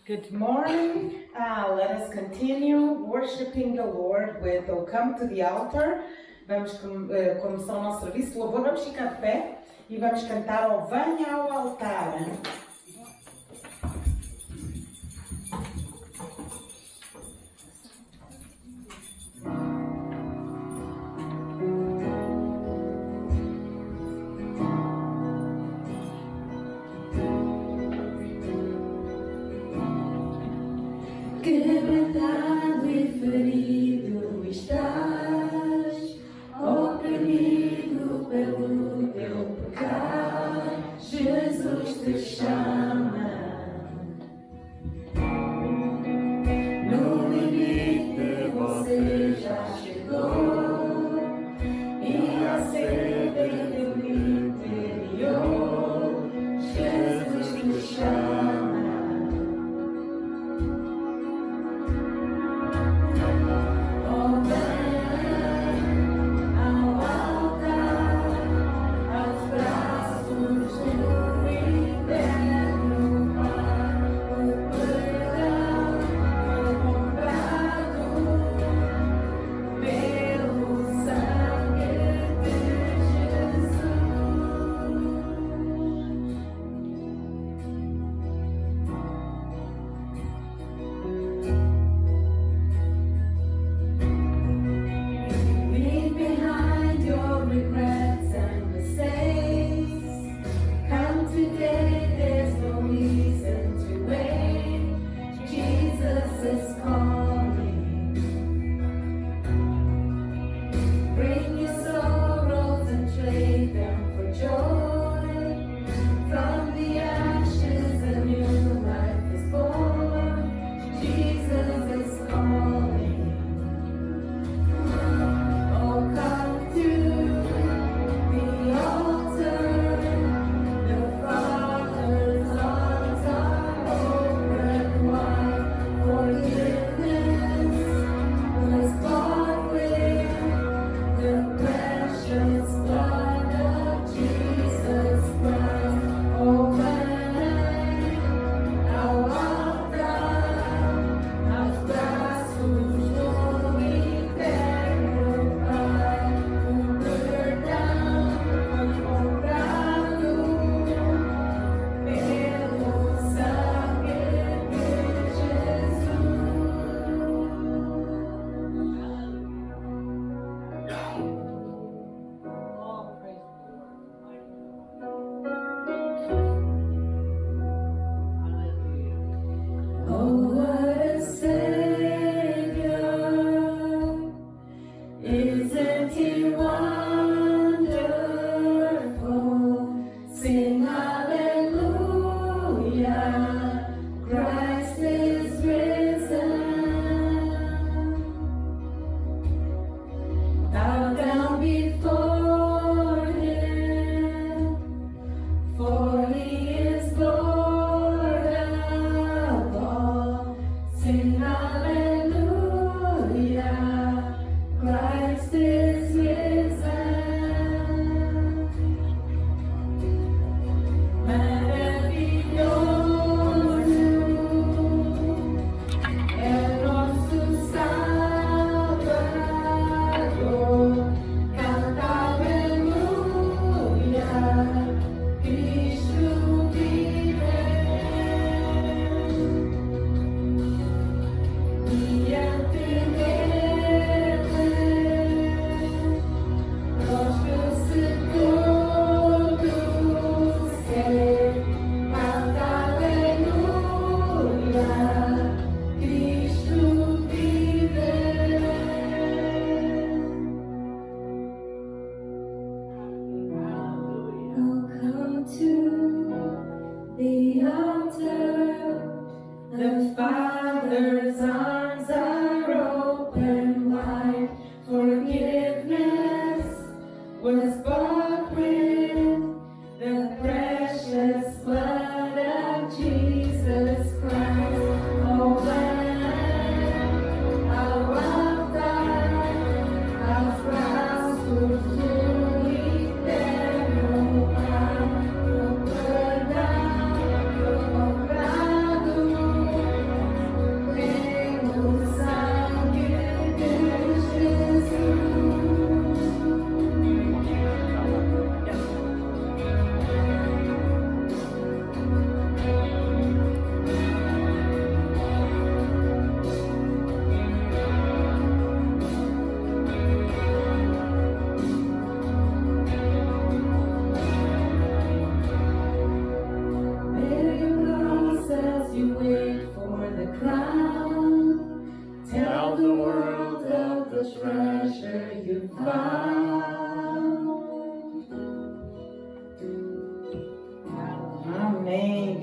Good morning. Let us continue worshiping the Lord with "Oh Come to the Altar." Vamos começar o nosso serviço de louvor. Vamos ficar de pé e vamos cantar "Oh Venha ao Altar." Quebrantado e ferido estás, oprimido pelo teu pecado, Jesus te chama. No limite você já chegou, e a sede do interior, Jesus te chama.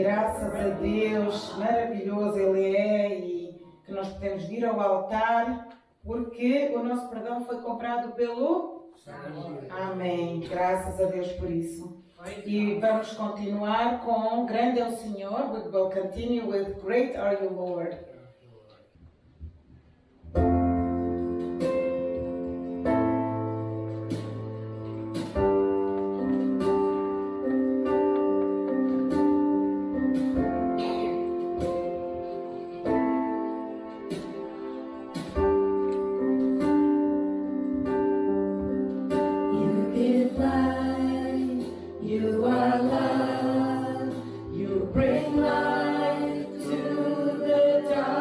graças a Deus, maravilhoso Ele é e que nós podemos vir ao altar porque o nosso perdão foi comprado pelo... Amém. Graças a Deus por isso. E vamos continuar com Grande é o Senhor. We will continue with Great Are You, Lord. You are love, you bring light to the dark.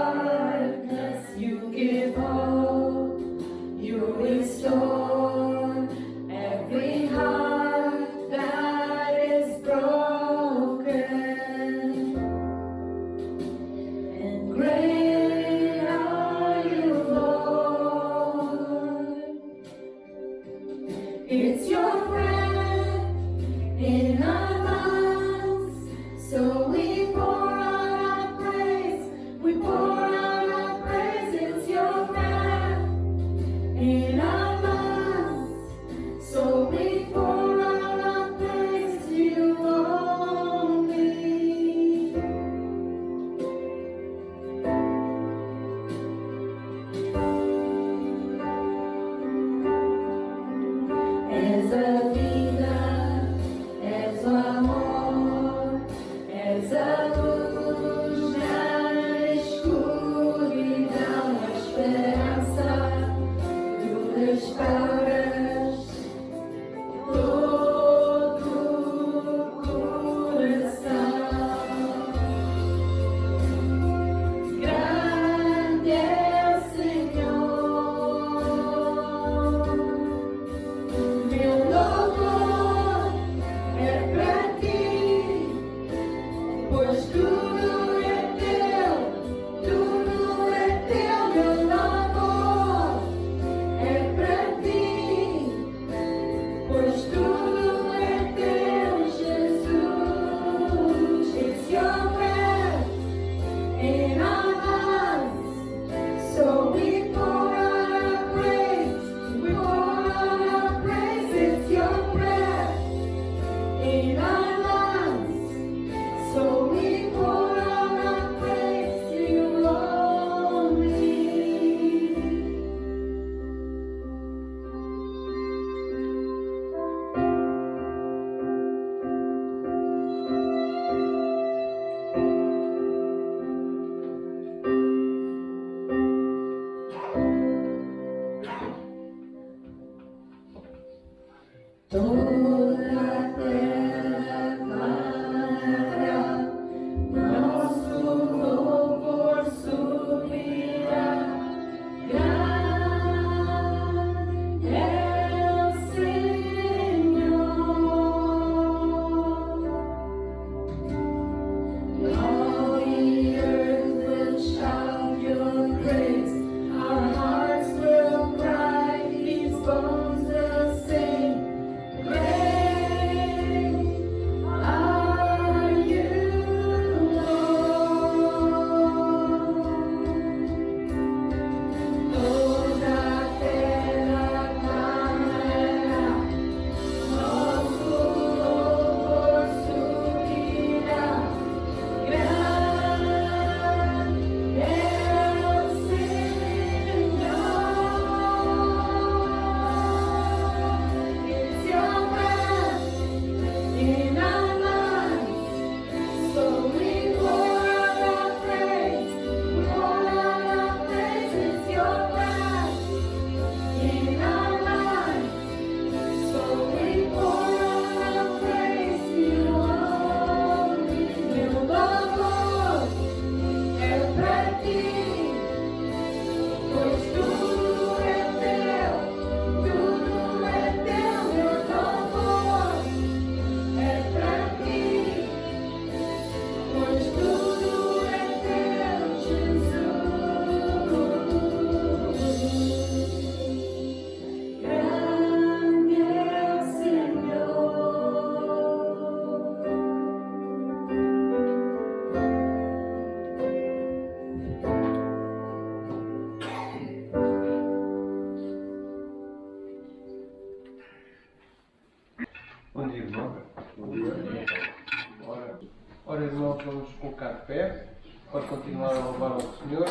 Ora, irmãos, vamos colocar de pé para continuar a louvar ao Senhor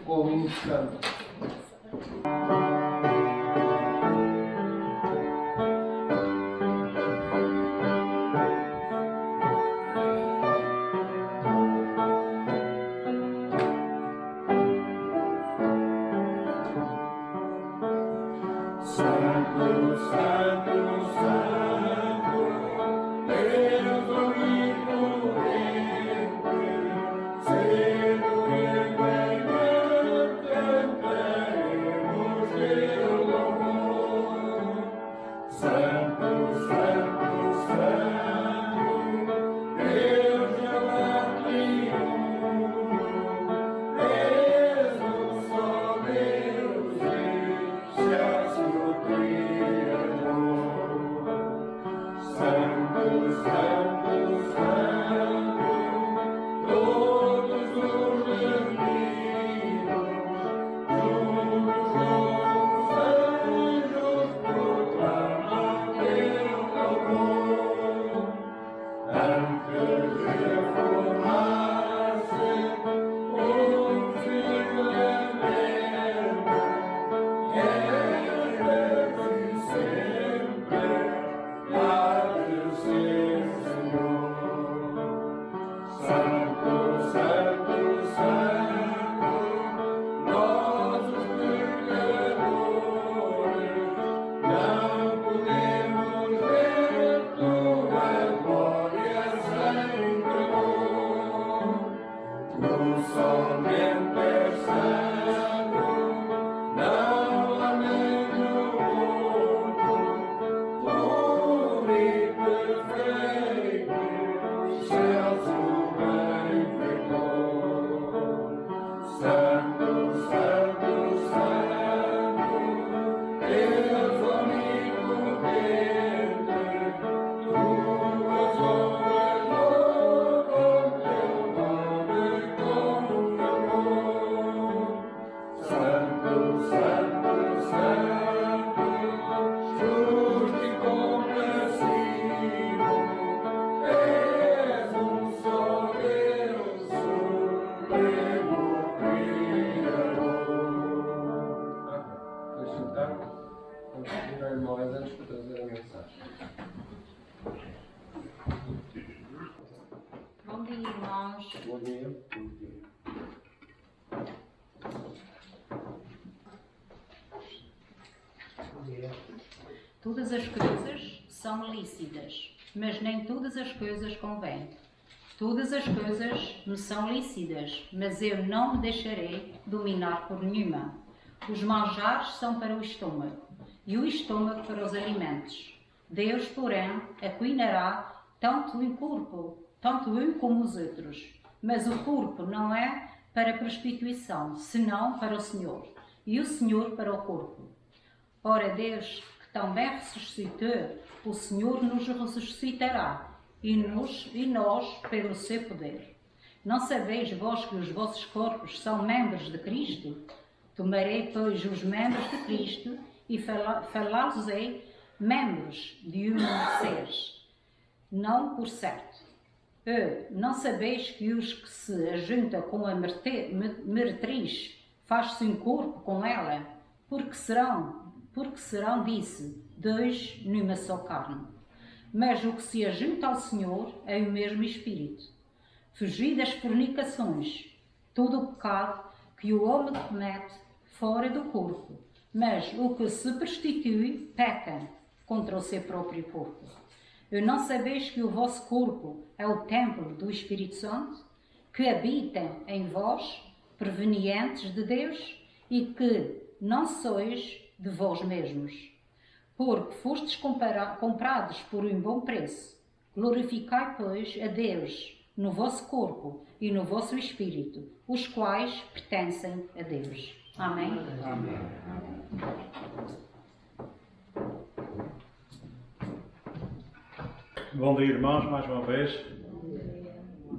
com o hino de canto. Bom dia, irmãos. Bom dia. Todas as coisas são lícitas, mas nem todas as coisas convêm. Todas as coisas me são lícitas, mas eu não me deixarei dominar por nenhuma. Os manjares são para o estômago, e o estômago para os alimentos. Deus, porém, acuinará tanto um como os outros. Mas o corpo não é para a prostituição, senão para o Senhor, e o Senhor para o corpo. Ora, Deus, que também ressuscitou, o Senhor nos ressuscitará, e nós pelo seu poder. Não sabeis vós que os vossos corpos são membros de Cristo? Tomarei, pois, os membros de Cristo e falá-los-ei membros de um ser, não por certo. Não sabeis que os que se ajuntam com a meretriz faz-se um corpo com ela? Porque serão, disse, dois numa só carne. Mas o que se ajunta ao Senhor é o mesmo Espírito. Fugi das fornicações, todo o pecado que o homem comete fora do corpo, mas o que se prostitui peca contra o seu próprio corpo. Não sabeis que o vosso corpo é o templo do Espírito Santo, que habita em vós, provenientes de Deus, e que não sois de vós mesmos, porque fostes comprados por um bom preço. Glorificai, pois, a Deus no vosso corpo e no vosso espírito, os quais pertencem a Deus. Amém? Amém. Bom dia, irmãos, mais uma vez.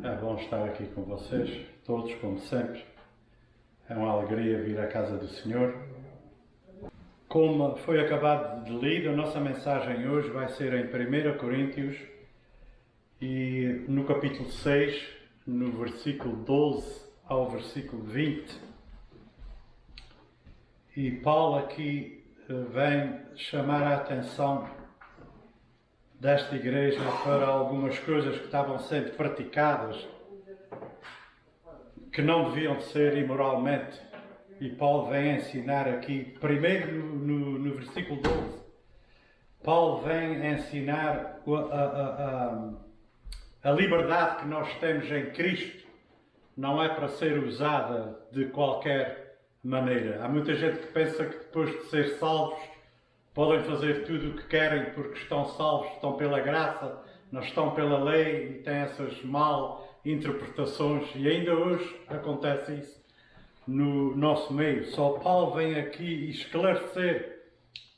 É bom estar aqui com vocês, todos, como sempre. É uma alegria vir à casa do Senhor. como foi acabado de ler, a nossa mensagem hoje vai ser em 1 Coríntios e no capítulo 6, no versículo 12 ao versículo 20. E Paulo aqui vem chamar a atenção desta igreja para algumas coisas que estavam sendo praticadas que não deviam ser imoralmente. E Paulo vem ensinar aqui, primeiro no versículo 12, Paulo vem ensinar a liberdade que nós temos em Cristo não é para ser usada de qualquer maneira. Há muita gente que pensa que depois de ser salvos podem fazer tudo o que querem porque estão salvos, estão pela graça, não estão pela lei e têm essas mal interpretações. E ainda hoje acontece isso no nosso meio. Só Paulo vem aqui esclarecer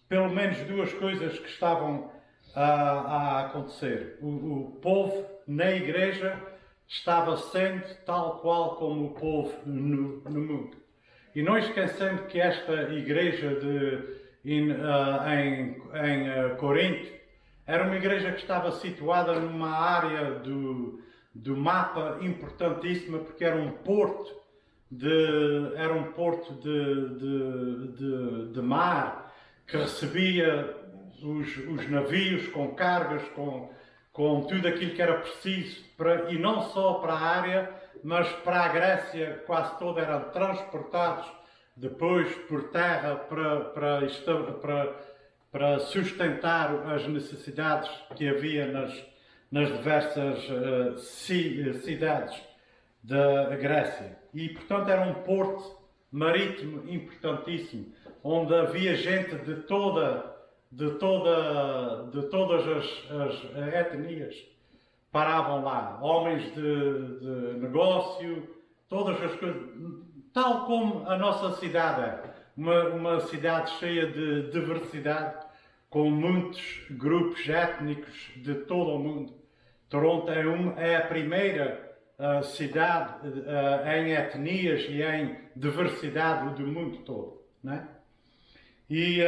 pelo menos duas coisas que estavam a acontecer. O povo na igreja estava sendo tal qual como o povo no mundo. E não esquecendo que esta igreja em Corinto era uma igreja que estava situada numa área do mapa importantíssima, porque era um porto de mar que recebia os navios com cargas, com tudo aquilo que era preciso, e não só para a área, mas para a Grécia quase toda eram transportados depois por terra para sustentar as necessidades que havia nas diversas cidades da Grécia. E, portanto, era um porto marítimo importantíssimo, onde havia gente de todas as etnias paravam lá, homens de negócio, todas as coisas, tal como a nossa cidade é, uma cidade cheia de diversidade, com muitos grupos étnicos de todo o mundo. Toronto é a primeira cidade em etnias e em diversidade do mundo todo, não é? E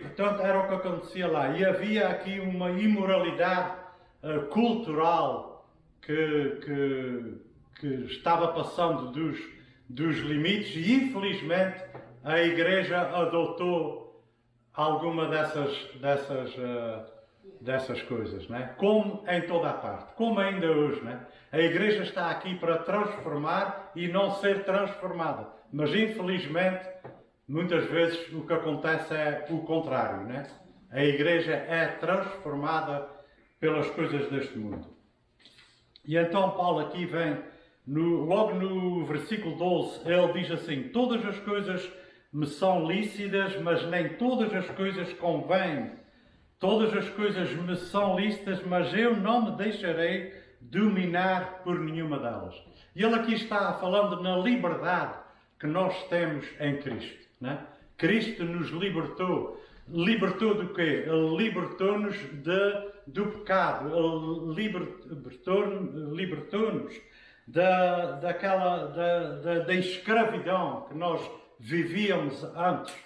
portanto era o que acontecia lá. E havia aqui uma imoralidade cultural que estava passando dos limites, e infelizmente a Igreja adotou alguma dessas coisas, né? Como em toda a parte, como ainda hoje, né? A Igreja está aqui para transformar e não ser transformada, mas infelizmente muitas vezes o que acontece é o contrário, né? A Igreja é transformada pelas coisas deste mundo. E então Paulo aqui vem, logo no versículo 12, ele diz assim: todas as coisas me são lícitas, mas nem todas as coisas convêm. Todas as coisas me são lícitas, mas eu não me deixarei dominar por nenhuma delas. E ele aqui está falando na liberdade que nós temos em Cristo, né? Cristo nos libertou. Libertou do quê? Ele libertou-nos do pecado. Ele libertou-nos da escravidão que nós vivíamos antes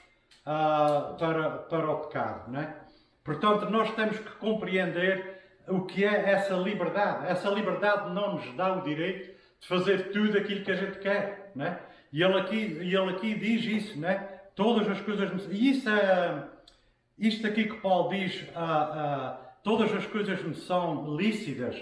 para o pecado, né? Portanto, nós temos que compreender o que é essa liberdade. Essa liberdade não nos dá o direito de fazer tudo aquilo que a gente quer, né? E ele aqui diz isso, né? Todas as coisas... E isto aqui que Paulo diz, todas as coisas me são lícitas,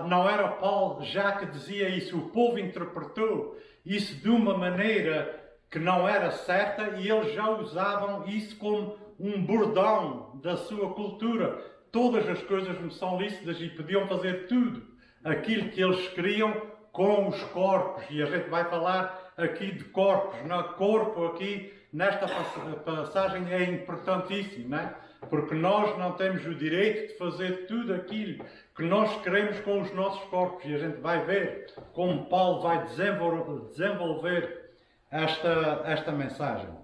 não era Paulo já que dizia isso. O povo interpretou isso de uma maneira que não era certa e eles já usavam isso como um bordão da sua cultura. Todas as coisas me são lícitas, e podiam fazer tudo aquilo que eles queriam com os corpos. E a gente vai falar aqui de corpos. Corpo aqui nesta passagem é importantíssimo, não é? Porque nós não temos o direito de fazer tudo aquilo que nós queremos com os nossos corpos. E a gente vai ver como Paulo vai desenvolver esta mensagem.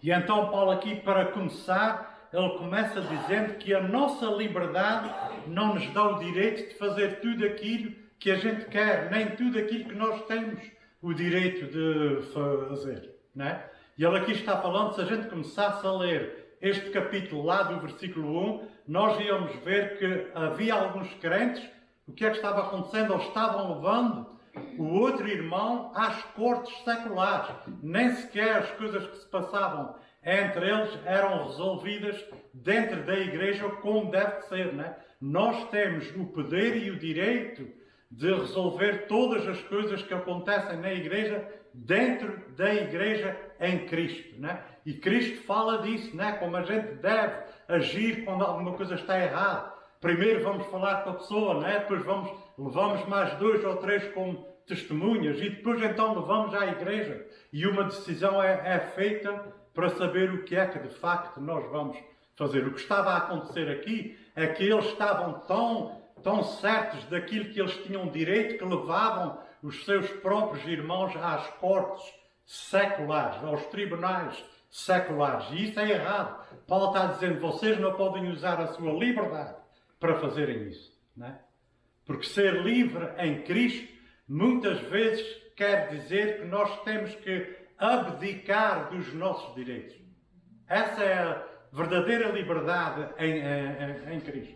E então Paulo aqui, para começar, ele começa dizendo que a nossa liberdade não nos dá o direito de fazer tudo aquilo que a gente quer, nem tudo aquilo que nós temos o direito de fazer, não é? E ele aqui está falando, se a gente começasse a ler este capítulo lá do versículo 1, nós íamos ver que havia alguns crentes, o que é que estava acontecendo? Eles estavam levando o outro irmão às cortes seculares. Nem sequer as coisas que se passavam entre eles eram resolvidas dentro da igreja como deve ser, né? Nós temos o poder e o direito de resolver todas as coisas que acontecem na igreja dentro da igreja em Cristo, né? E Cristo fala disso, né? Como a gente deve agir quando alguma coisa está errada. Primeiro vamos falar com a pessoa, né? Depois levamos mais 2 ou 3 como testemunhas e depois então levamos à igreja e uma decisão é feita para saber o que é que de facto nós vamos fazer. O que estava a acontecer aqui é que eles estavam tão certos daquilo que eles tinham direito que levavam os seus próprios irmãos às cortes seculares, aos tribunais seculares. E isso é errado. Paulo está dizendo, vocês não podem usar a sua liberdade para fazerem isso, né? Porque ser livre em Cristo muitas vezes quer dizer que nós temos que abdicar dos nossos direitos. Essa é a verdadeira liberdade em Cristo.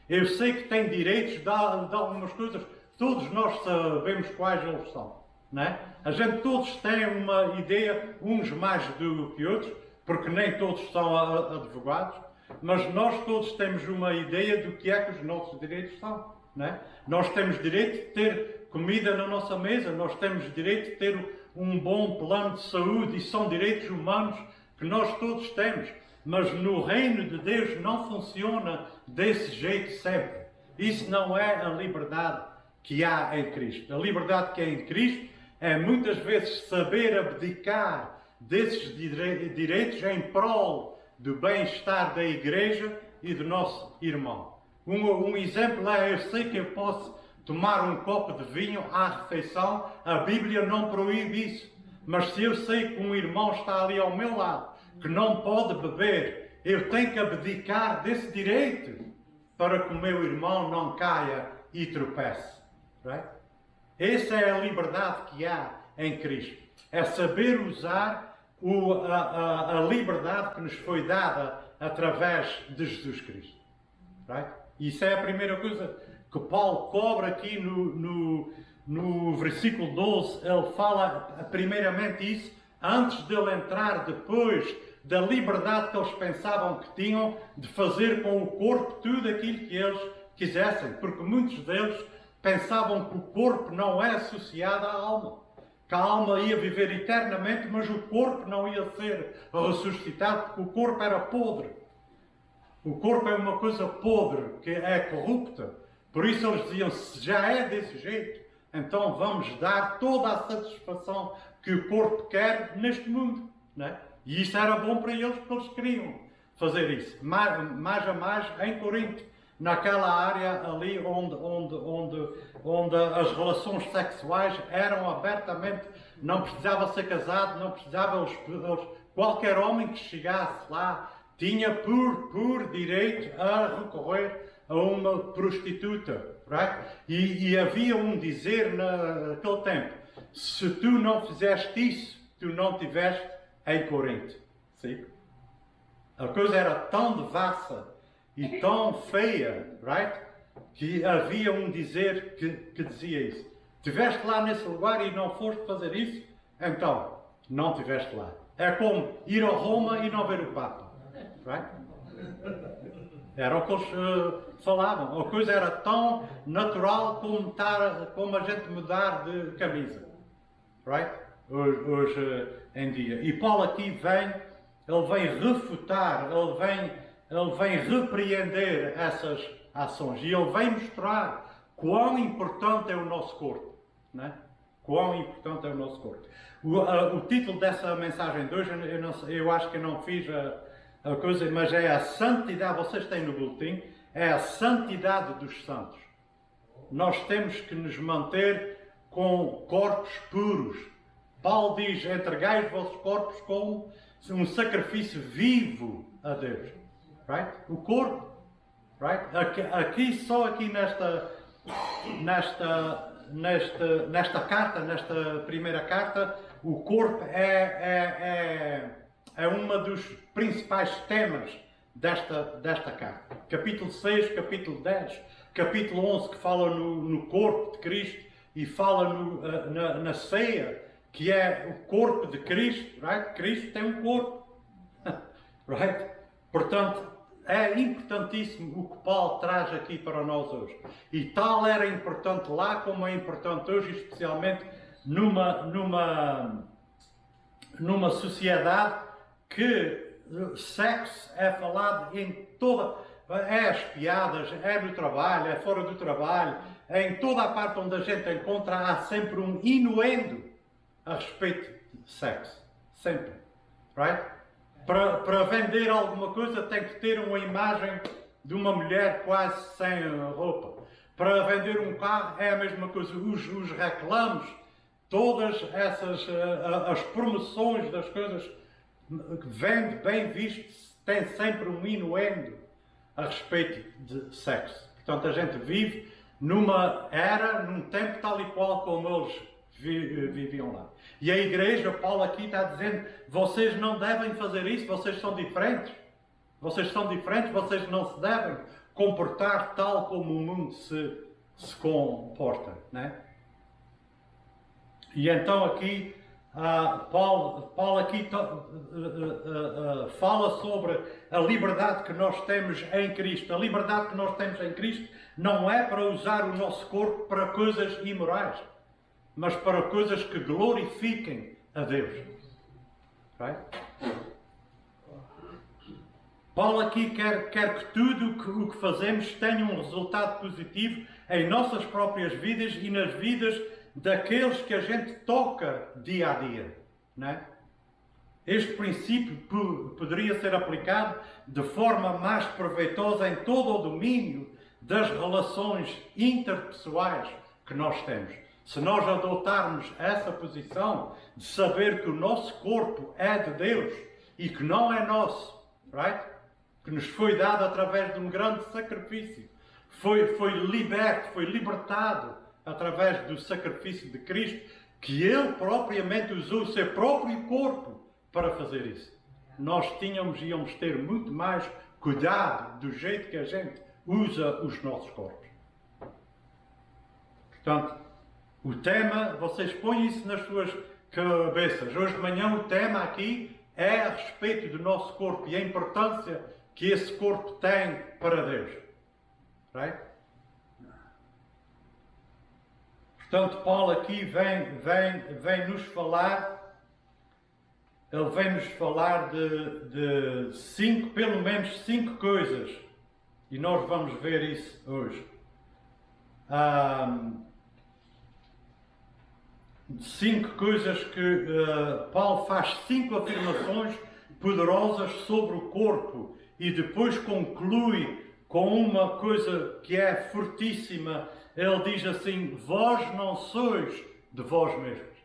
Eu sei que tem direitos de algumas coisas, todos nós sabemos quais eles são, né? A gente todos têm uma ideia, uns mais do que outros, porque nem todos são advogados, mas nós todos temos uma ideia do que é que os nossos direitos são, né? Nós temos direito de ter comida na nossa mesa, nós temos direito de ter um bom plano de saúde, e são direitos humanos que nós todos temos. Mas no reino de Deus não funciona desse jeito sempre. Isso não é a liberdade que há em Cristo. A liberdade que há em Cristo é muitas vezes saber abdicar desses direitos em prol do bem-estar da igreja e do nosso irmão. Um exemplo é, eu sei que eu posso tomar um copo de vinho à refeição, a Bíblia não proíbe isso. Mas se eu sei que um irmão está ali ao meu lado, que não pode beber, eu tenho que abdicar desse direito para que o meu irmão não caia e tropece. Right? Essa é a liberdade que há em Cristo. É saber usar a liberdade que nos foi dada através de Jesus Cristo. Right? Isso é a primeira coisa que Paulo cobra aqui no versículo 12. Ele fala primeiramente isso, antes de ele entrar depois da liberdade que eles pensavam que tinham de fazer com o corpo tudo aquilo que eles quisessem. Porque muitos deles pensavam que o corpo não é associado à alma. Que a alma ia viver eternamente, mas o corpo não ia ser ressuscitado, porque o corpo era podre. O corpo é uma coisa podre, que é corrupta. Por isso eles diziam, se já é desse jeito, então vamos dar toda a satisfação que o corpo quer neste mundo, né? E isso era bom para eles, porque eles queriam fazer isso. Mais a mais em Corinto, naquela área ali onde as relações sexuais eram abertamente, não precisava ser casado, não precisava, qualquer homem que chegasse lá tinha por direito a recorrer a uma prostituta, right? E havia um dizer naquele tempo, se tu não fizeste isso, tu não estiveste em Corinto. Sim? A coisa era tão devassa e tão feia, right? Que havia um dizer que dizia isso. Estiveste lá nesse lugar e não foste fazer isso, então não estiveste lá. É como ir a Roma e não ver o Papa. Right? Era o que eles falavam. A coisa era tão natural como a gente mudar de camisa. Right? Hoje em dia. E Paulo aqui ele vem refutar, ele vem repreender essas ações. E ele vem mostrar quão importante é o nosso corpo. Né? Quão importante é o nosso corpo. O título dessa mensagem de hoje, eu acho que eu não fiz a coisa, mas é a santidade, vocês têm no boletim, é a santidade dos santos. Nós temos que nos manter com corpos puros. Paulo diz, entregai os vossos corpos como um sacrifício vivo a Deus. Right? O corpo. Right? Só aqui nesta carta, nesta primeira carta, o corpo é um dos principais temas desta carta. Capítulo 6, capítulo 10, capítulo 11 que fala no corpo de Cristo e fala na ceia, que é o corpo de Cristo, right? Cristo tem um corpo, right? Portanto, é importantíssimo o que Paulo traz aqui para nós hoje. E tal era importante lá como é importante hoje, especialmente numa sociedade que sexo é falado em toda... É as piadas, é no trabalho, é fora do trabalho, é em toda a parte onde a gente encontra, há sempre um inuendo a respeito de sexo. Sempre. Right? Para vender alguma coisa tem que ter uma imagem de uma mulher quase sem roupa. Para vender um carro é a mesma coisa. Os reclames, todas essas as promoções das coisas que vende bem visto, tem sempre um inuendo a respeito de sexo. Portanto, a gente vive numa era, num tempo tal e qual como eles viviam lá. E a igreja, Paulo aqui está dizendo, vocês não devem fazer isso, vocês são diferentes. Vocês são diferentes, vocês não se devem comportar tal como o mundo se comporta, né? E então aqui, Paulo aqui fala sobre a liberdade que nós temos em Cristo. A liberdade que nós temos em Cristo não é para usar o nosso corpo para coisas imorais, mas para coisas que glorifiquem a Deus. Right? Paulo aqui quer que tudo o que fazemos tenha um resultado positivo em nossas próprias vidas e nas vidas daqueles que a gente toca dia a dia. Né? Este princípio poderia ser aplicado de forma mais proveitosa em todo o domínio das relações interpessoais que nós temos. Se nós adotarmos essa posição de saber que o nosso corpo é de Deus e que não é nosso, right? Que nos foi dado através de um grande sacrifício, foi liberto, foi libertado através do sacrifício de Cristo, que Ele propriamente usou o seu próprio corpo para fazer isso. Nós íamos ter muito mais cuidado do jeito que a gente usa os nossos corpos. Portanto, o tema, vocês põem isso nas suas cabeças. Hoje de manhã o tema aqui é a respeito do nosso corpo e a importância que esse corpo tem para Deus. Right? Portanto, Paulo aqui vem nos falar, ele vem nos falar de pelo menos cinco coisas. E nós vamos ver isso hoje. Cinco coisas que Paulo faz, cinco afirmações poderosas sobre o corpo e depois conclui com uma coisa que é fortíssima. Ele diz assim: vós não sois de vós mesmos.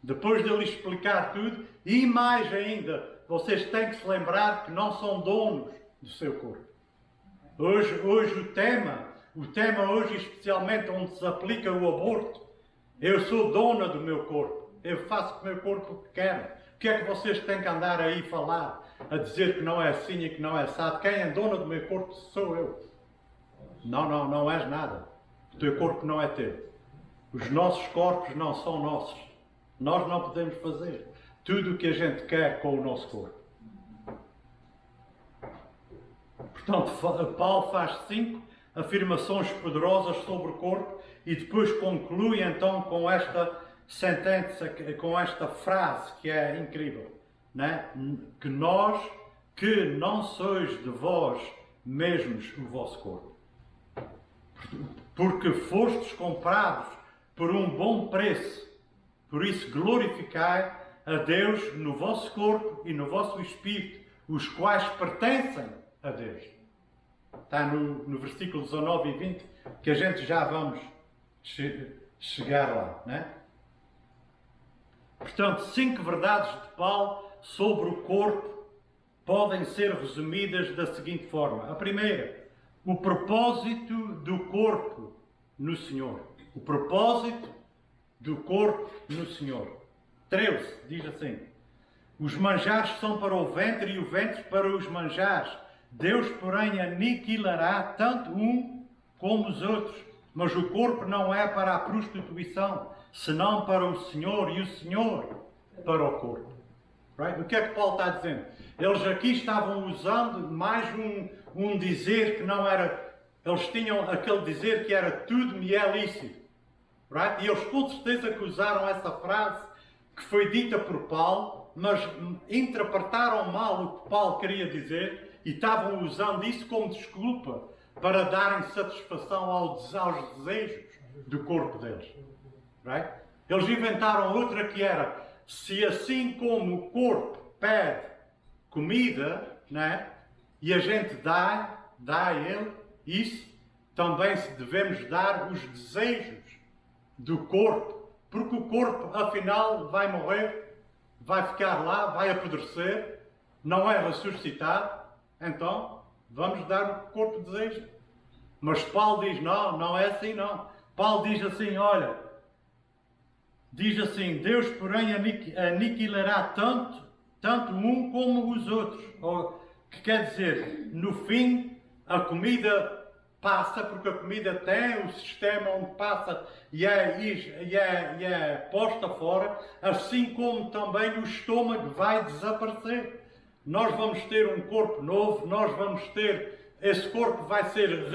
Depois de ele explicar tudo, e mais ainda, vocês têm que se lembrar que não são donos do seu corpo. Hoje o tema hoje, especialmente onde se aplica o aborto, eu sou dona do meu corpo. Eu faço com o meu corpo o que quero. O que é que vocês têm que andar aí a falar? A dizer que não é assim e que não é assado. Quem é dona do meu corpo sou eu. Não és nada. O teu corpo não é teu. Os nossos corpos não são nossos. Nós não podemos fazer tudo o que a gente quer com o nosso corpo. Portanto, Paulo faz 5 afirmações poderosas sobre o corpo e depois conclui então com esta sentença, com esta frase que é incrível, né? Que não sois de vós mesmos o vosso corpo, porque fostes comprados por um bom preço, por isso glorificai a Deus no vosso corpo e no vosso espírito, os quais pertencem a Deus. Está no versículo 19 e 20, que a gente já vamos chegar lá, né? Portanto, 5 verdades de Paulo sobre o corpo podem ser resumidas da seguinte forma. A primeira, o propósito do corpo no Senhor. O propósito do corpo no Senhor. 13, diz assim: os manjares são para o ventre e o ventre para os manjares. Deus, porém, aniquilará tanto um como os outros. Mas o corpo não é para a prostituição, senão para o Senhor, e o Senhor para o corpo. Right? O que é que Paulo está dizendo? Eles aqui estavam usando mais um dizer que não era... Eles tinham aquele dizer que era tudo me é lícito. Right? E eles com certeza que usaram essa frase que foi dita por Paulo, mas interpretaram mal o que Paulo queria dizer e estavam usando isso como desculpa para darem satisfação aos desejos do corpo deles. Right? Eles inventaram outra que era: se assim como o corpo pede comida, né, e a gente dá a ele isso, também se devemos dar os desejos do corpo, porque o corpo afinal vai morrer, vai ficar lá, vai apodrecer, não é ressuscitado, então vamos dar o que o corpo deseja. Mas Paulo diz: não, não é assim não. Paulo diz assim, olha, diz assim: Deus, porém, aniquilará tanto um como os outros. Ou, que quer dizer, no fim, a comida passa, porque a comida tem o sistema onde passa e é posta fora, assim como também o estômago vai desaparecer. Nós vamos ter um corpo novo, nós vamos ter, esse corpo vai ser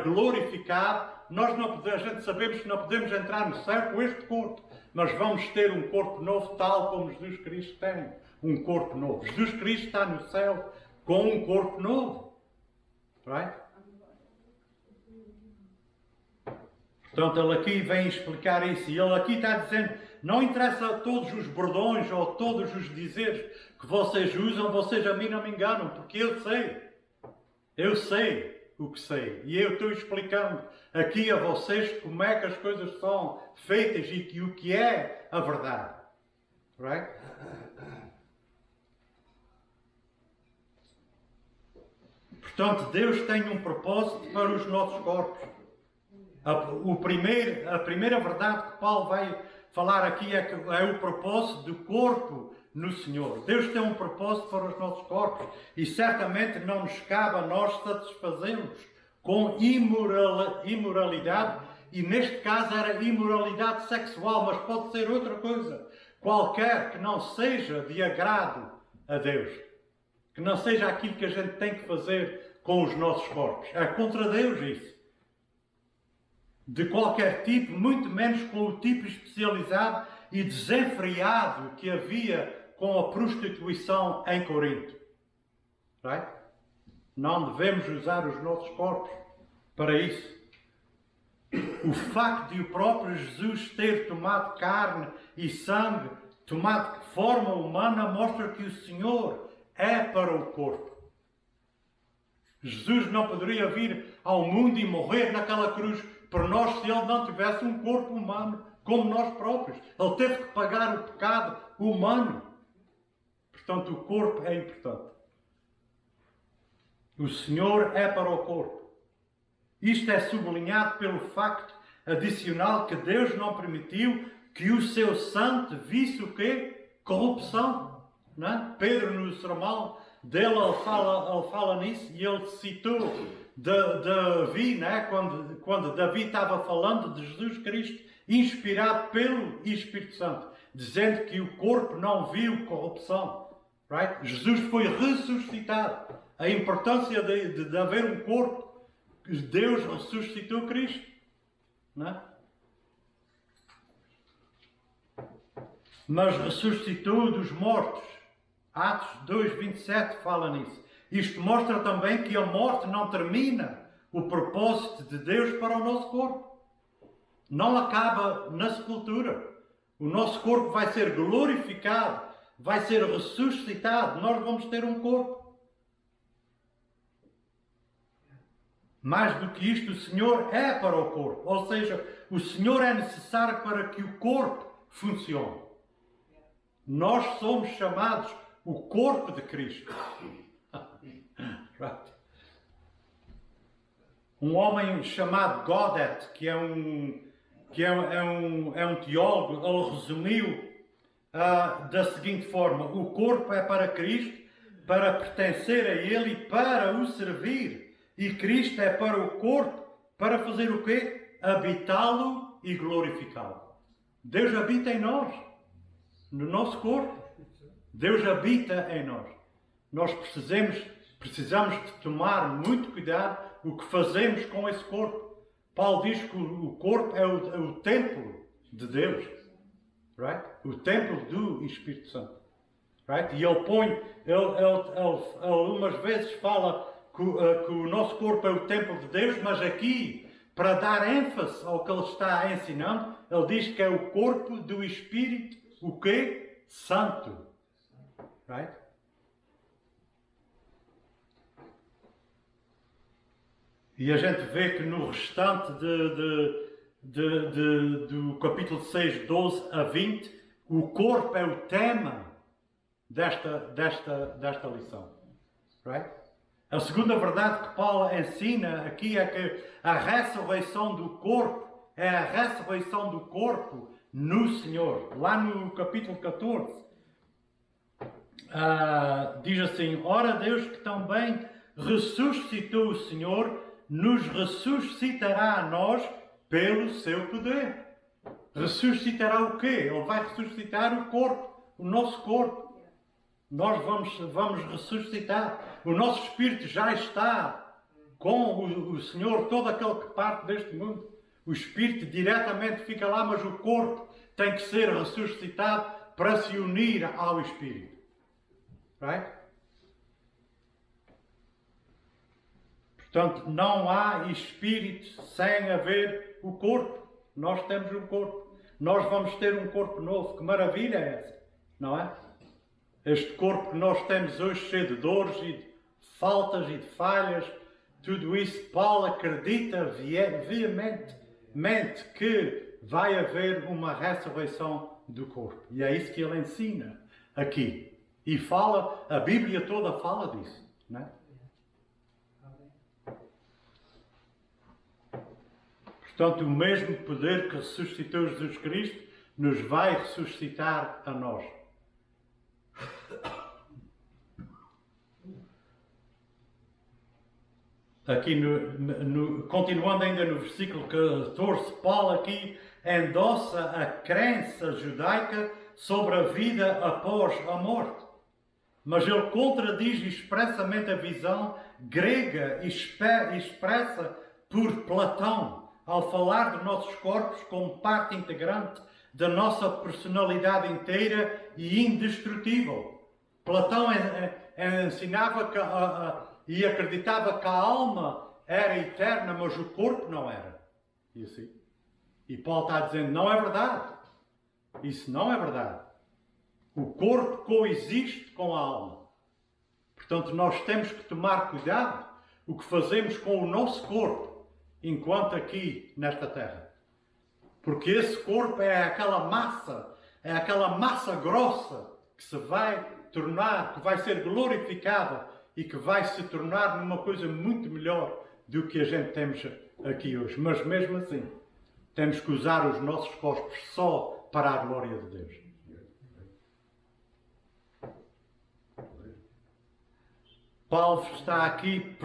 glorificado. A gente sabemos que não podemos entrar no céu com este corpo, mas vamos ter um corpo novo tal como Jesus Cristo tem. Um corpo novo. Jesus Cristo está no céu com um corpo novo. Right? Portanto, ele aqui vem explicar isso. E ele aqui está dizendo: não interessa todos os bordões ou todos os dizeres que vocês usam, vocês a mim não me enganam, porque eu sei o que sei. E eu estou explicando aqui a vocês como é que as coisas são feitas e o que é a verdade. Right? Portanto, Deus tem um propósito para os nossos corpos. A primeira verdade que Paulo vai falar aqui é o propósito do corpo no Senhor. Deus tem um propósito para os nossos corpos e certamente não nos cabe a nós satisfazermos com imoralidade, e neste caso era imoralidade sexual, mas pode ser outra coisa qualquer que não seja de agrado a Deus, que não seja aquilo que a gente tem que fazer com os nossos corpos. É contra Deus isso. De qualquer tipo, muito menos com o tipo especializado e desenfreado que havia com a prostituição em Corinto. Right? Não devemos usar os nossos corpos para isso. O facto de o próprio Jesus ter tomado carne e sangue, tomado forma humana, mostra que o Senhor é para o corpo. Jesus não poderia vir ao mundo e morrer naquela cruz por nós se ele não tivesse um corpo humano como nós próprios. Ele teve que pagar o pecado humano. Portanto, o corpo é importante. O Senhor é para o corpo. Isto é sublinhado pelo facto adicional que Deus não permitiu que o seu santo visse o quê? Corrupção. Não é? Pedro, no sermão dele, ele fala nisso e ele citou Davi, né? Quando Davi estava falando de Jesus Cristo, inspirado pelo Espírito Santo, dizendo que o corpo não viu corrupção. Right? Jesus foi ressuscitado. A importância de haver um corpo. Deus ressuscitou Cristo. Não é? Mas ressuscitou dos mortos. Atos 2:27 fala nisso. Isto mostra também que a morte não termina o propósito de Deus para o nosso corpo. Não acaba na sepultura. O nosso corpo vai ser glorificado, vai ser ressuscitado. Nós vamos ter um corpo. Mais do que isto, o Senhor é para o corpo. Ou seja, o Senhor é necessário para que o corpo funcione. Nós somos chamados o corpo de Cristo. Right. Um homem chamado Godet, que é um que é um teólogo, ele resumiu da seguinte forma: o corpo é para Cristo, para pertencer a Ele e para o servir. E Cristo é para o corpo, para fazer o quê? Habitá-lo e glorificá-lo. Deus habita em nós, no nosso corpo. Deus habita em nós. Nós precisamos de tomar muito cuidado o que fazemos com esse corpo. Paulo diz que o corpo é o templo de Deus. Right? O templo do Espírito Santo. Right? E ele umas vezes fala que o nosso corpo é o templo de Deus, mas aqui, para dar ênfase ao que ele está ensinando, ele diz que é o corpo do Espírito, o quê? Santo. Right? E a gente vê que no restante do capítulo 6, 12 a 20, o corpo é o tema desta lição. Right? A segunda verdade que Paulo ensina aqui é que a ressurreição do corpo é a ressurreição do corpo no Senhor. Lá no capítulo 14, diz assim: ora Deus que também ressuscitou o Senhor, nos ressuscitará a nós pelo seu poder. Ressuscitará o quê? Ele vai ressuscitar o corpo, o nosso corpo. Nós vamos ressuscitar. O nosso espírito já está com o Senhor, todo aquele que parte deste mundo. O espírito diretamente fica lá, mas o corpo tem que ser ressuscitado para se unir ao espírito. Right? Portanto, não há espírito sem haver o corpo. Nós temos um corpo. Nós vamos ter um corpo novo. Que maravilha é essa? Não é? Este corpo que nós temos hoje, cheio de dores e de faltas e de falhas, tudo isso, Paulo acredita veementemente que vai haver uma ressurreição do corpo. E é isso que ele ensina aqui. E fala, a Bíblia toda fala disso. Não é? Portanto, o mesmo poder que ressuscitou Jesus Cristo nos vai ressuscitar a nós. Aqui, continuando ainda no versículo 14, Paulo aqui endossa a crença judaica sobre a vida após a morte. Mas ele contradiz expressamente a visão grega expressa por Platão, ao falar de nossos corpos como parte integrante da nossa personalidade inteira e indestrutível. Platão ensinava e acreditava que a alma era eterna, mas o corpo não era. E Paulo está dizendo, não é verdade. Isso não é verdade. O corpo coexiste com a alma. Portanto, nós temos que tomar cuidado o que fazemos com o nosso corpo enquanto aqui nesta terra. Porque esse corpo é aquela massa grossa que se vai tornar, que vai ser glorificada e que vai se tornar numa coisa muito melhor do que a gente temos aqui hoje. Mas mesmo assim, temos que usar os nossos corpos só para a glória de Deus. Paulo está aqui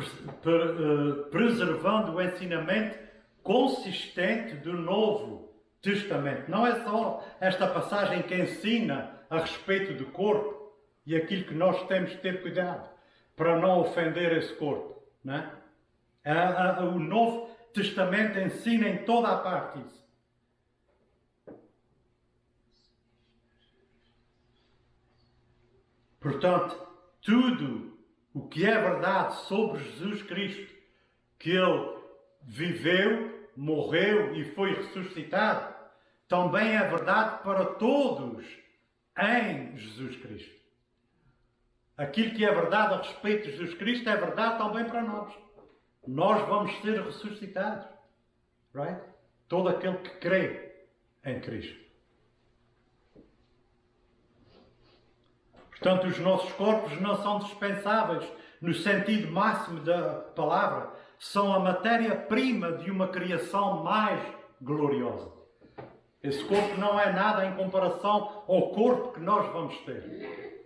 preservando o ensinamento consistente do Novo Testamento. Não é só esta passagem que ensina a respeito do corpo e aquilo que nós temos de ter cuidado para não ofender esse corpo. Não é? O Novo Testamento ensina em toda a parte isso. Portanto, tudo o que é verdade sobre Jesus Cristo, que Ele viveu, morreu e foi ressuscitado, também é verdade para todos em Jesus Cristo. Aquilo que é verdade a respeito de Jesus Cristo é verdade também para nós. Nós vamos ser ressuscitados. Right? Todo aquele que crê em Cristo. Portanto, os nossos corpos não são dispensáveis no sentido máximo da palavra. São a matéria-prima de uma criação mais gloriosa. Esse corpo não é nada em comparação ao corpo que nós vamos ter.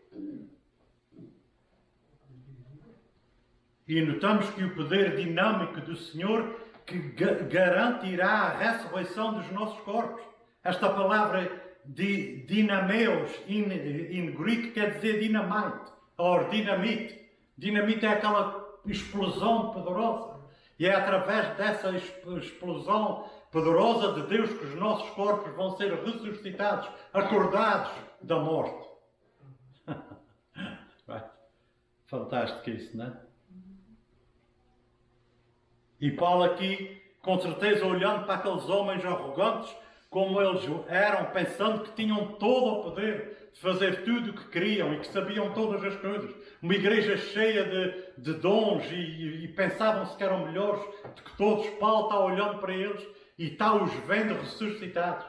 E notamos que o poder dinâmico do Senhor que garantirá a ressurreição dos nossos corpos. Esta palavra dinameos, em grego, quer dizer dinamite, ou dinamite. Dinamite é aquela explosão poderosa. E é através dessa explosão poderosa de Deus que os nossos corpos vão ser ressuscitados, acordados da morte. Fantástico isso, não é? E Paulo aqui, com certeza, olhando para aqueles homens arrogantes, como eles eram, pensando que tinham todo o poder de fazer tudo o que queriam e que sabiam todas as coisas. Uma igreja cheia de dons e pensavam-se que eram melhores do que todos. Paulo está olhando para eles e está os vendo ressuscitados.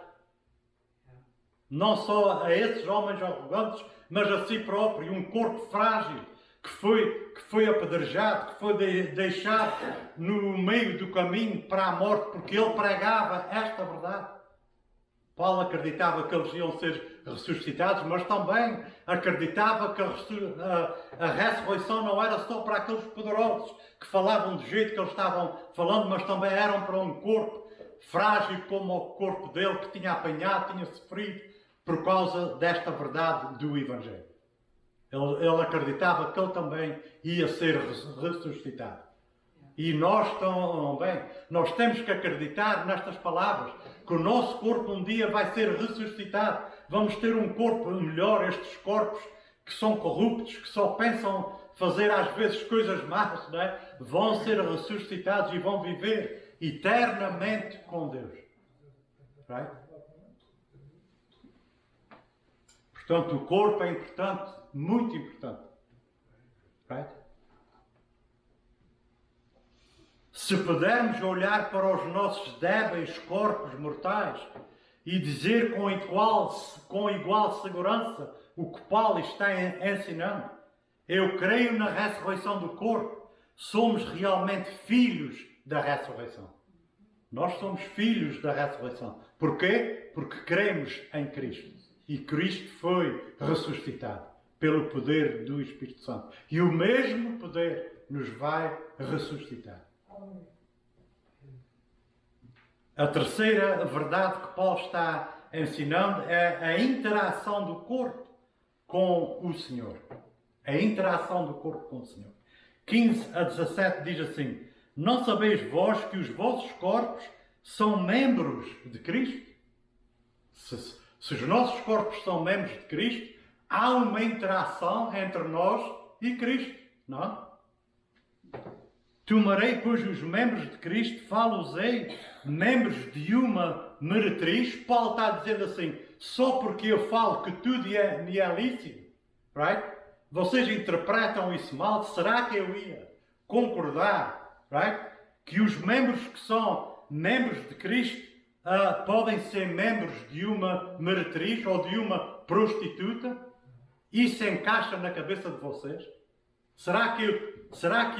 Não só a esses homens arrogantes, mas a si próprio. Um corpo frágil que foi apedrejado, que foi deixado no meio do caminho para a morte, porque ele pregava esta verdade. Paulo acreditava que eles iam ser ressuscitados, mas também acreditava que a ressurreição não era só para aqueles poderosos que falavam do jeito que eles estavam falando, mas também eram para um corpo frágil como o corpo dele, que tinha apanhado, tinha sofrido por causa desta verdade do Evangelho. Ele acreditava que ele também ia ser ressuscitado. E nós também, nós temos que acreditar nestas palavras, que o nosso corpo um dia vai ser ressuscitado. Vamos ter um corpo melhor. Estes corpos que são corruptos, que só pensam fazer às vezes coisas más, não é? Vão ser ressuscitados e vão viver eternamente com Deus. Right? Portanto, o corpo é importante, muito importante. Right? Se pudermos olhar para os nossos débeis corpos mortais e dizer com igual segurança o que Paulo está ensinando, eu creio na ressurreição do corpo, somos realmente filhos da ressurreição. Nós somos filhos da ressurreição. Porquê? Porque cremos em Cristo. E Cristo foi ressuscitado pelo poder do Espírito Santo. E o mesmo poder nos vai ressuscitar. A terceira verdade que Paulo está ensinando é a interação do corpo com o Senhor. A interação do corpo com o Senhor. 15 a 17 diz assim: não sabeis vós que os vossos corpos são membros de Cristo? Se os nossos corpos são membros de Cristo, há uma interação entre nós e Cristo, não? Tomarei, pois, os membros de Cristo, falo-os-ei, membros de uma meretriz. Paulo está dizendo assim, só porque eu falo que tudo me é lícito, right? Vocês interpretam isso mal? Será que eu ia concordar, right? Que os membros que são membros de Cristo podem ser membros de uma meretriz ou de uma prostituta? Isso encaixa na cabeça de vocês? Será que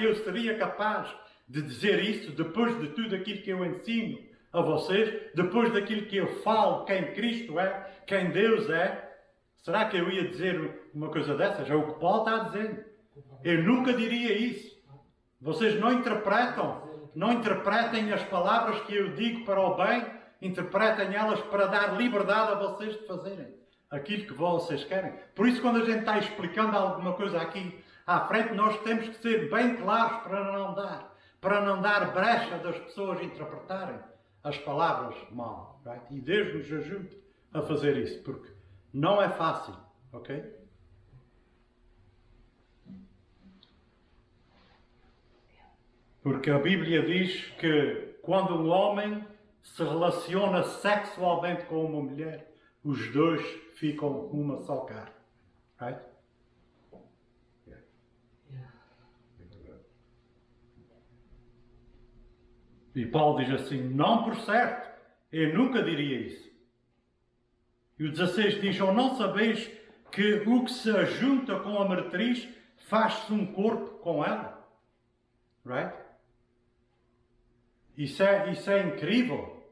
eu seria capaz de dizer isso depois de tudo aquilo que eu ensino a vocês? Depois daquilo que eu falo, quem Cristo é, quem Deus é? Será que eu ia dizer uma coisa dessas? É o que Paulo está dizendo. Eu nunca diria isso. Vocês não interpretem as palavras que eu digo para o bem, interpretem elas para dar liberdade a vocês de fazerem aquilo que vocês querem. Por isso, quando a gente está explicando alguma coisa aqui à frente, nós temos que ser bem claros para não dar brecha das pessoas interpretarem as palavras mal. Right? E Deus nos ajude a fazer isso, porque não é fácil, ok? Porque a Bíblia diz que quando um homem se relaciona sexualmente com uma mulher, os dois ficam uma só carne. Right? E Paulo diz assim, não por certo, eu nunca diria isso. E o 16 diz, ou não sabeis que o que se ajunta com a meretriz faz-se um corpo com ela? Right? Isso é incrível.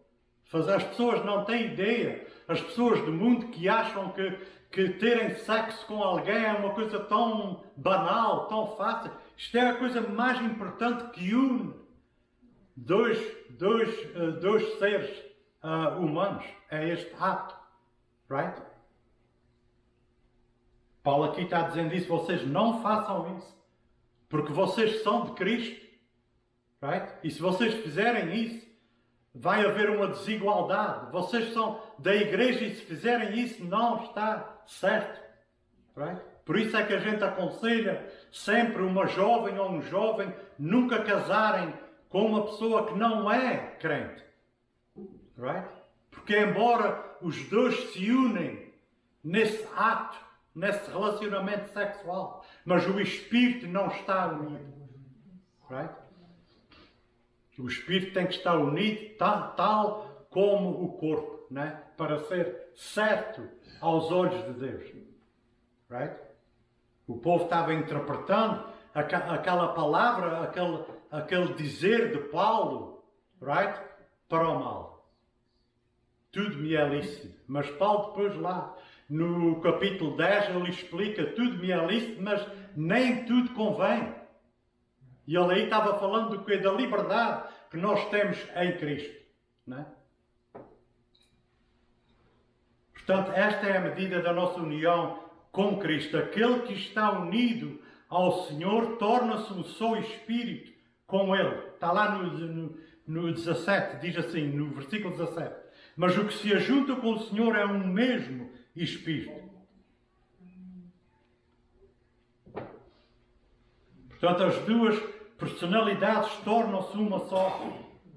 As pessoas não têm ideia. As pessoas do mundo que acham que terem sexo com alguém é uma coisa tão banal, tão fácil. Isto é a coisa mais importante que une dois seres humanos. É este ato. Right? Paulo aqui está dizendo isso. Vocês não façam isso. Porque vocês são de Cristo. Right? E se vocês fizerem isso, vai haver uma desigualdade. Vocês são da igreja e se fizerem isso não está certo. Right? Por isso é que a gente aconselha sempre uma jovem ou um jovem nunca casarem com uma pessoa que não é crente. Right? Porque embora os dois se unem nesse ato, nesse relacionamento sexual, mas o espírito não está unido. Right? O espírito tem que estar unido tal como o corpo, né? Para ser certo aos olhos de Deus. Right? O povo estava interpretando aquela palavra, aquele dizer de Paulo, right? Para o mal. Tudo me é lícito. Mas Paulo depois lá, no capítulo 10, ele explica, tudo me é lícito, mas nem tudo convém. E ele aí estava falando do quê? Da liberdade que nós temos em Cristo. Não é? Portanto, esta é a medida da nossa união com Cristo. Aquele que está unido ao Senhor torna-se um só espírito com Ele. Está lá no 17, diz assim, no versículo 17. Mas o que se ajunta com o Senhor é um mesmo espírito. Portanto, as duas personalidades tornam-se uma só,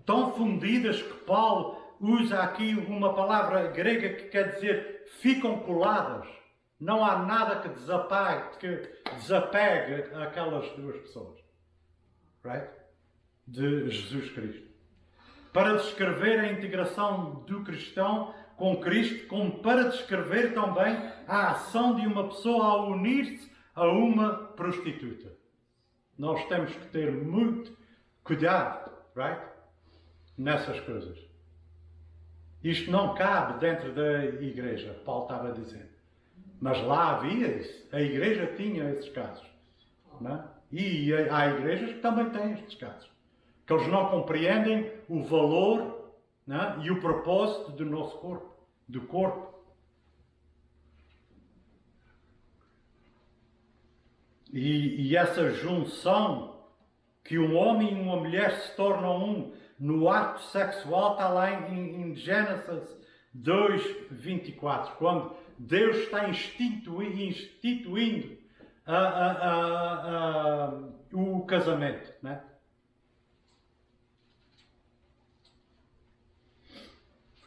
tão fundidas que Paulo usa aqui uma palavra grega que quer dizer ficam coladas. Não há nada que desapegue aquelas duas pessoas. Right? De Jesus Cristo. Para descrever a integração do cristão com Cristo, como para descrever também a ação de uma pessoa ao unir-se a uma prostituta. Nós temos que ter muito cuidado, right? Nessas coisas. Isto não cabe dentro da igreja, Paulo estava a dizer. Mas lá havia isso. A igreja tinha esses casos. Não é? E há igrejas que também têm estes casos. Que eles não compreendem o valor, não é? E o propósito do nosso corpo. Do corpo. E essa junção que um homem e uma mulher se tornam um no ato sexual está lá em Gênesis 2:24, quando Deus está instituindo o casamento, né?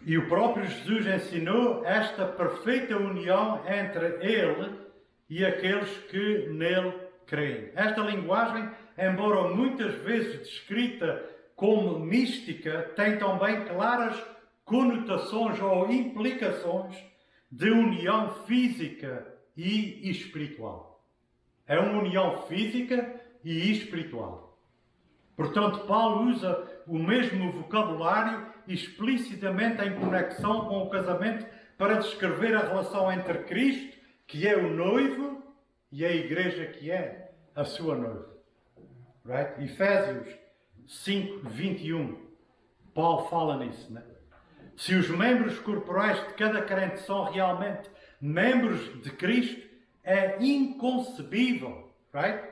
E o próprio Jesus ensinou esta perfeita união entre Ele e aqueles que nele creem. Esta linguagem, embora muitas vezes descrita como mística, tem também claras conotações ou implicações de união física e espiritual. É uma união física e espiritual. Portanto, Paulo usa o mesmo vocabulário explicitamente em conexão com o casamento para descrever a relação entre Cristo, que é o noivo, e a igreja, que é a sua noiva. Right? Efésios 5:21. Paulo fala nisso, né? Se os membros corporais de cada crente são realmente membros de Cristo, é inconcebível, right?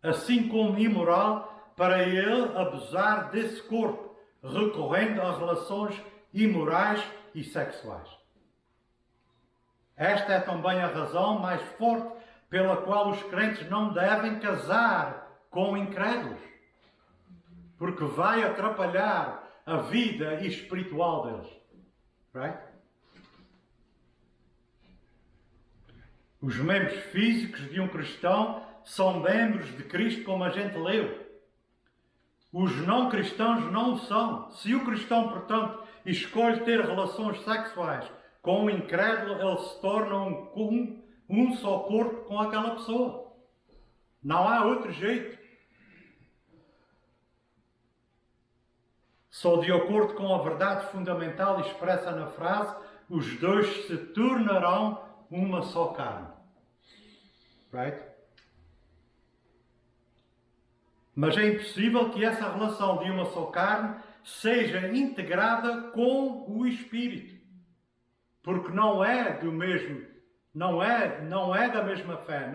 Assim como imoral para ele abusar desse corpo, recorrendo a relações imorais e sexuais. Esta é também a razão mais forte pela qual os crentes não devem casar com incrédulos, porque vai atrapalhar a vida espiritual deles. Right? Os membros físicos de um cristão são membros de Cristo, como a gente leu. Os não cristãos não o são. Se o cristão, portanto, escolhe ter relações sexuais com o incrédulo, ele se torna um só corpo com aquela pessoa. Não há outro jeito. Só de acordo com a verdade fundamental expressa na frase, os dois se tornarão uma só carne. Right? Mas é impossível que essa relação de uma só carne seja integrada com o Espírito. Porque não é do mesmo, não é da mesma fé,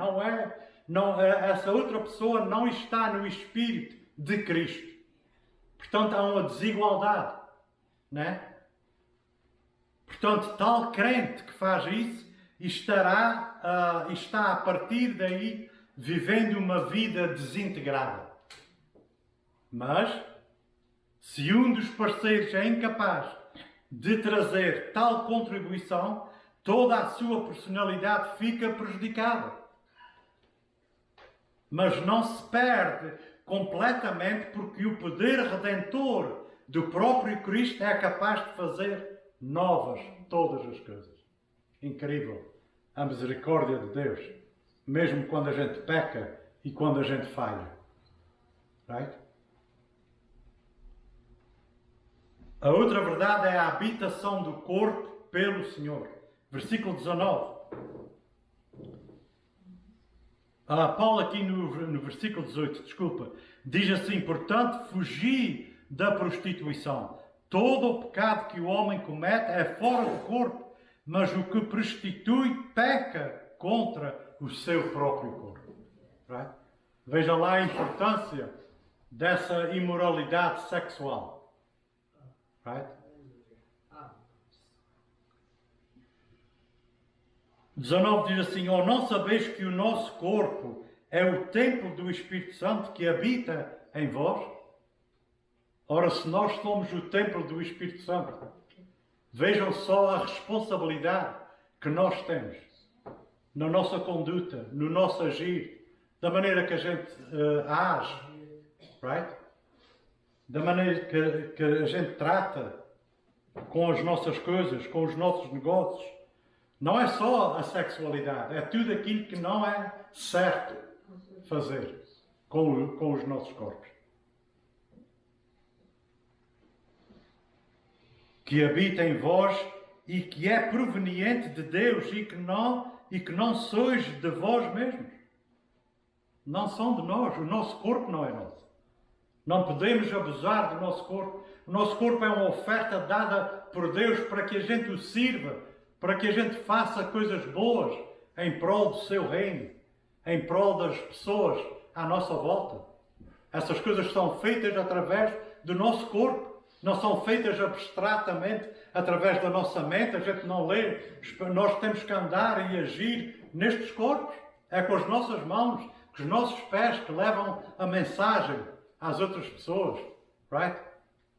essa outra pessoa não está no Espírito de Cristo. Portanto, há uma desigualdade, né? Portanto, tal crente que faz isso está a partir daí vivendo uma vida desintegrada. Mas, se um dos parceiros é incapaz de trazer tal contribuição, toda a sua personalidade fica prejudicada. Mas não se perde completamente, porque o poder redentor do próprio Cristo é capaz de fazer novas todas as coisas. Incrível a misericórdia de Deus, mesmo quando a gente peca e quando a gente falha. Right? A outra verdade é a habitação do corpo pelo Senhor. Versículo 19. Paulo aqui no versículo 18, diz assim: portanto, fugi da prostituição. Todo o pecado que o homem comete é fora do corpo, mas o que prostitui peca contra o seu próprio corpo. Right? Veja lá a importância dessa imoralidade sexual. Right? 19 diz assim: ou não sabeis que o nosso corpo é o templo do Espírito Santo que habita em vós? Ora, se nós somos o templo do Espírito Santo, vejam só a responsabilidade que nós temos na nossa conduta, no nosso agir, da maneira que a gente age, right? Da maneira que a gente trata com as nossas coisas, com os nossos negócios. Não é só a sexualidade, é tudo aquilo que não é certo fazer com os nossos corpos. Que habita em vós e que é proveniente de Deus e que não sois de vós mesmos. Não são de nós, o nosso corpo não é nosso. Não podemos abusar do nosso corpo. O nosso corpo é uma oferta dada por Deus para que a gente o sirva, para que a gente faça coisas boas em prol do seu reino, em prol das pessoas à nossa volta. Essas coisas são feitas através do nosso corpo, não são feitas abstratamente através da nossa mente. A gente não lê, nós temos que andar e agir nestes corpos. É com as nossas mãos, com os nossos pés que levam a mensagem às outras pessoas. Right?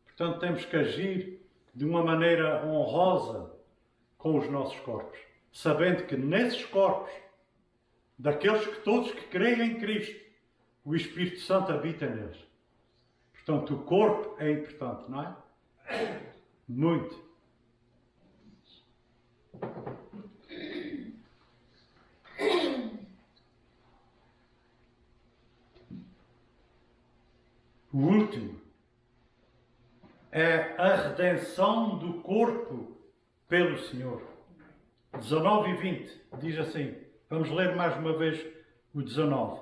Portanto, temos que agir de uma maneira honrosa com os nossos corpos, sabendo que nesses corpos, daqueles que todos que creem em Cristo, o Espírito Santo habita neles. Portanto, o corpo é importante, não é? Muito. O último é a redenção do corpo pelo Senhor. 19 e 20 diz assim, vamos ler mais uma vez o 19.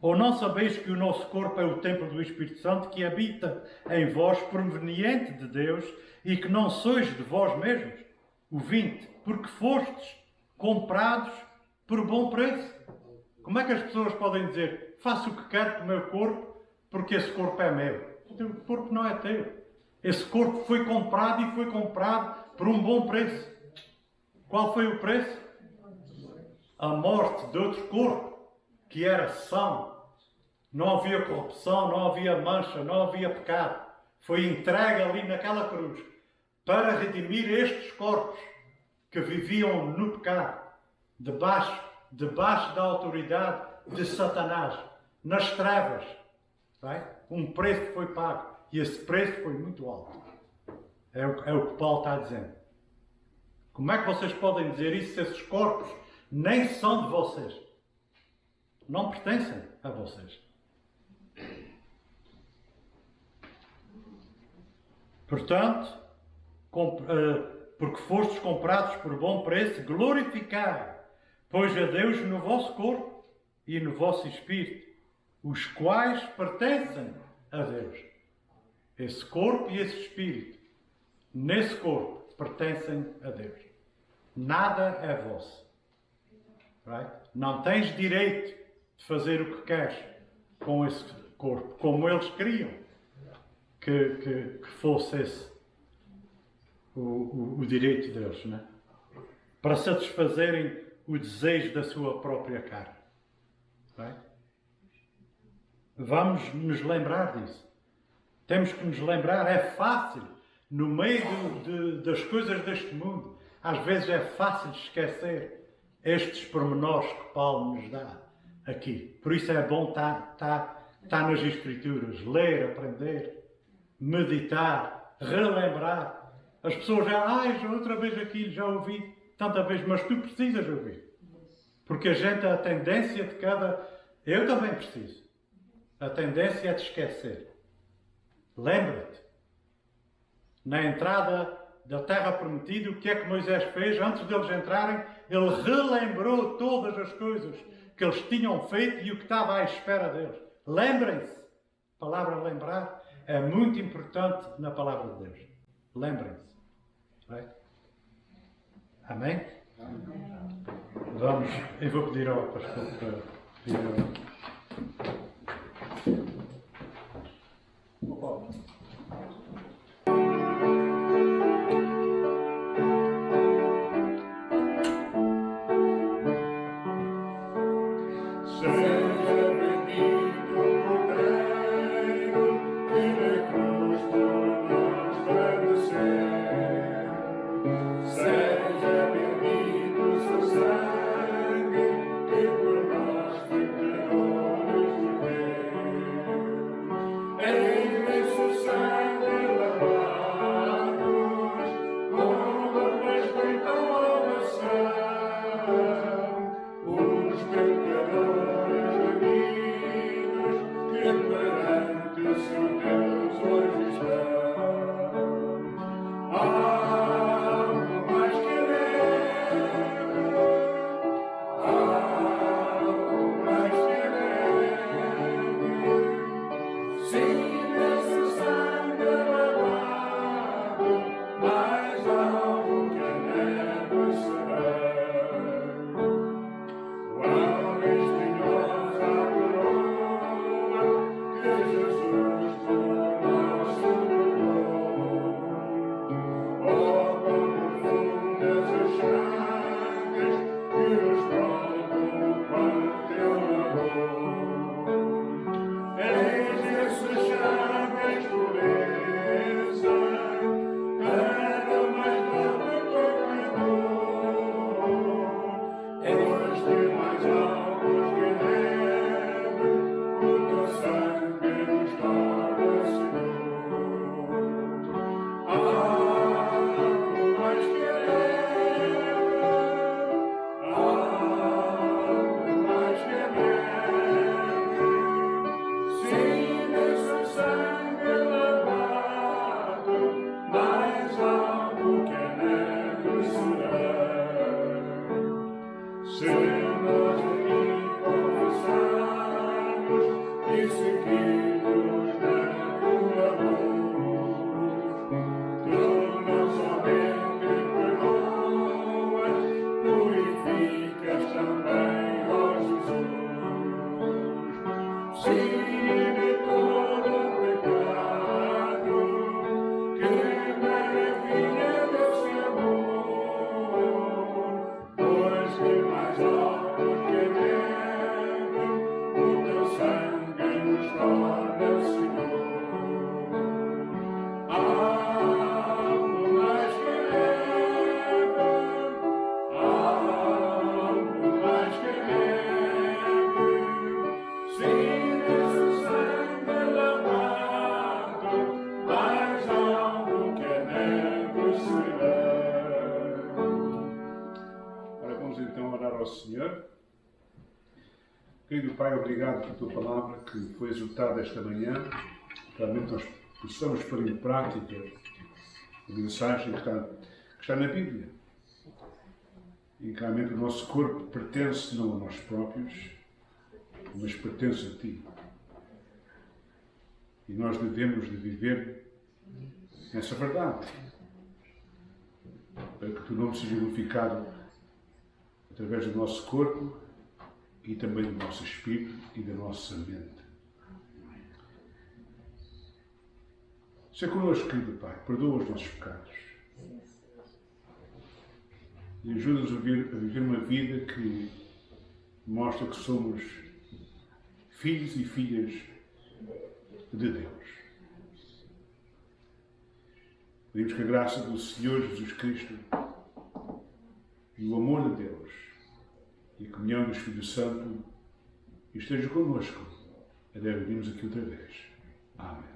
Ou não sabeis que o nosso corpo é o templo do Espírito Santo que habita em vós, proveniente de Deus, e que não sois de vós mesmos? O 20. Porque fostes comprados por bom preço. Como é que as pessoas podem dizer, faço o que quero com o meu corpo, porque esse corpo é meu? O corpo não é teu. Esse corpo foi comprado e foi comprado por um bom preço. Qual foi o preço? A morte de outro corpo, que era são. Não havia corrupção, não havia mancha, não havia pecado. Foi entregue ali naquela cruz para redimir estes corpos que viviam no pecado, debaixo da autoridade de Satanás, nas trevas. Right? Um preço foi pago e esse preço foi muito alto. É o que Paulo está dizendo. Como é que vocês podem dizer isso se esses corpos nem são de vocês? Não pertencem a vocês. Portanto, porque fostes comprados por bom preço, glorificai, pois a Deus no vosso corpo e no vosso espírito, os quais pertencem a Deus. Esse corpo e esse espírito, nesse corpo, pertencem a Deus. Nada é vosso. Right? Não tens direito de fazer o que queres com esse corpo, como eles queriam que fosse esse o direito deles, né? Para satisfazerem o desejo da sua própria carne. Right? Vamos nos lembrar disso. Temos que nos lembrar, é fácil, no meio das coisas deste mundo, às vezes é fácil esquecer estes pormenores que Paulo nos dá aqui. Por isso é bom estar nas Escrituras, ler, aprender, meditar, relembrar. As pessoas já outra vez aquilo, já ouvi tanta vez, mas tu precisas ouvir. Porque a tendência de eu também preciso. A tendência é de esquecer. Lembra-te. Na entrada da terra prometida, o que é que Moisés fez? Antes deles entrarem, ele relembrou todas as coisas que eles tinham feito e o que estava à espera deles. Lembrem-se. A palavra lembrar é muito importante na palavra de Deus. Lembrem-se. Right? Amém? Vamos, eu vou pedir ao pastor para pedir Querido Pai, obrigado pela Tua Palavra que foi exortada esta manhã, realmente nós possamos pôr em prática a mensagem que está na Bíblia. E claramente o nosso corpo pertence não a nós próprios, mas pertence a Ti. E nós devemos de viver nessa verdade, para que Tu não seja glorificado através do nosso corpo e também do nosso espírito e da nossa mente. Seja connosco, querido Pai, perdoa os nossos pecados e ajuda-nos a viver uma vida que mostra que somos filhos e filhas de Deus. Pedimos que a graça do Senhor Jesus Cristo e o amor de Deus e a comunhão do Espírito Santo esteja connosco até virmos aqui outra vez. Amém.